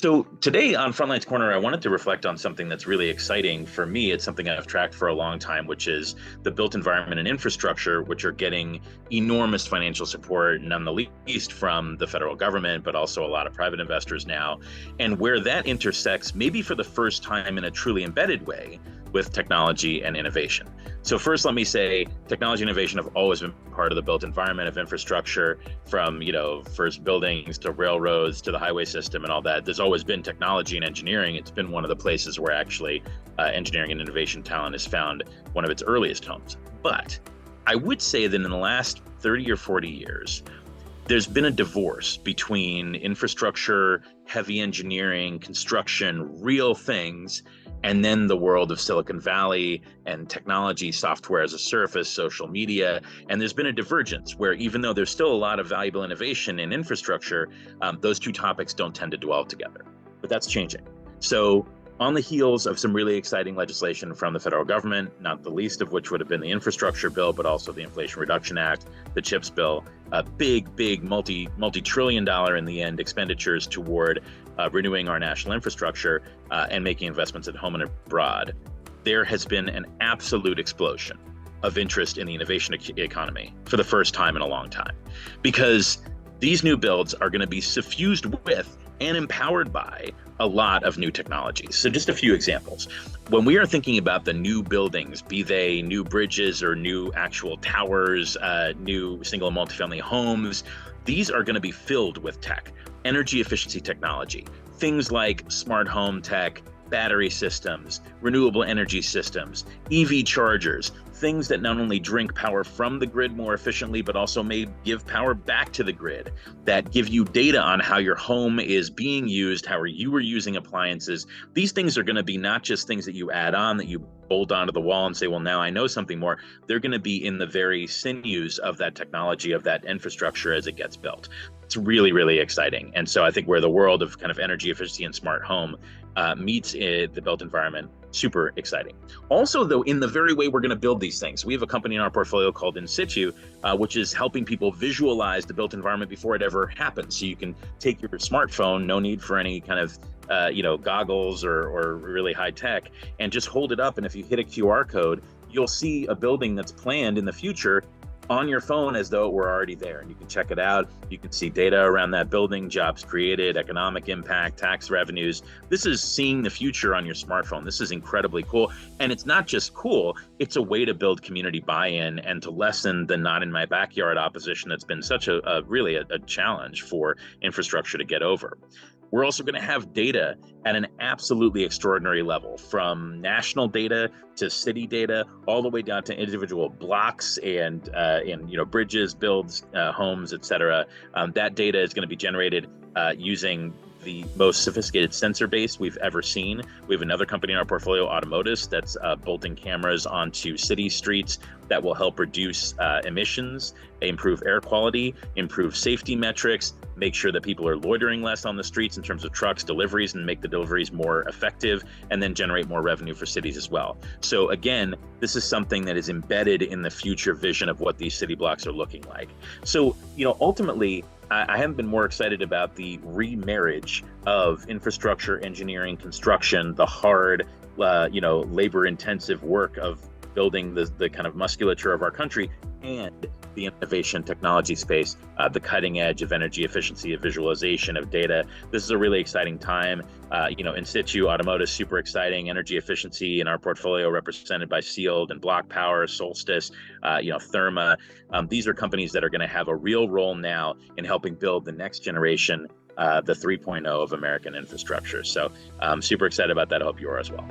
So today on Frontline's Corner, I wanted to reflect on something that's really exciting for me. It's something I've tracked for a long time, which is the built environment and infrastructure, which are getting enormous financial support, none the least from the federal government, but also a lot of private investors now. And where that intersects, maybe for the first time in a truly embedded way, with technology and innovation. So first, let me say technology and innovation have always been part of the built environment of infrastructure, from first buildings to railroads to the highway system and all that. There's always been technology and engineering. It's been one of the places where actually engineering and innovation talent has found one of its earliest homes. But I would say that in the last 30 or 40 years, there's been a divorce between infrastructure, heavy engineering, construction, real things, and then the world of Silicon Valley and technology, software as a service, social media. And there's been a divergence where even though there's still a lot of valuable innovation in infrastructure, those two topics don't tend to dwell together. But that's changing. So on the heels of some really exciting legislation from the federal government, not the least of which would have been the infrastructure bill, but also the Inflation Reduction Act, the CHIPS bill, big multi-trillion dollar in the end expenditures toward renewing our national infrastructure and making investments at home and abroad. There has been an absolute explosion of interest in the innovation economy for the first time in a long time, because these new builds are going to be suffused with and empowered by a lot of new technologies. So just a few examples. When we are thinking about the new buildings, be they new bridges or new actual towers, new single and multifamily homes, these are going to be filled with tech, energy efficiency technology, things like smart home tech, battery systems, renewable energy systems, EV chargers, things that not only drink power from the grid more efficiently, but also may give power back to the grid, that give you data on how your home is being used, how you are using appliances. These things are going to be not just things that you add on, that you bolt onto the wall and say, well, now I know something more. They're going to be in the very sinews of that technology, of that infrastructure as it gets built. It's really, really exciting. And so I think where the world of kind of energy efficiency and smart home meets the built environment, super exciting. Also, though, in the very way we're going to build these things, we have a company in our portfolio called In Situ, which is helping people visualize the built environment before it ever happens. So you can take your smartphone, no need for any kind of goggles or really high tech, and just hold it up. And if you hit a QR code, you'll see a building that's planned in the future on your phone as though it were already there. And you can check it out. You can see data around that building, jobs created, economic impact, tax revenues. This is seeing the future on your smartphone. This is incredibly cool. And it's not just cool, it's a way to build community buy-in and to lessen the not in my backyard opposition that's been such a challenge for infrastructure to get over. We're also going to have data at an absolutely extraordinary level, from national data to city data, all the way down to individual blocks and bridges, builds, homes, et cetera. That data is going to be generated using the most sophisticated sensor base we've ever seen. We have another company in our portfolio, Automotus, that's bolting cameras onto city streets that will help reduce emissions, improve air quality, improve safety metrics, make sure that people are loitering less on the streets in terms of trucks, deliveries, and make the deliveries more effective, and then generate more revenue for cities as well. So again, this is something that is embedded in the future vision of what these city blocks are looking like. So, ultimately, I haven't been more excited about the remarriage of infrastructure, engineering, construction, the hard, labor-intensive work of building the kind of musculature of our country, and the innovation technology space, the cutting edge of energy efficiency, of visualization, of data. This is a really exciting time. In situ, automotive, super exciting. Energy efficiency in our portfolio represented by Sealed and Block Power, Solstice, Therma. These are companies that are going to have a real role now in helping build the next generation, the 3.0 of American infrastructure. So I'm super excited about that. I hope you are as well.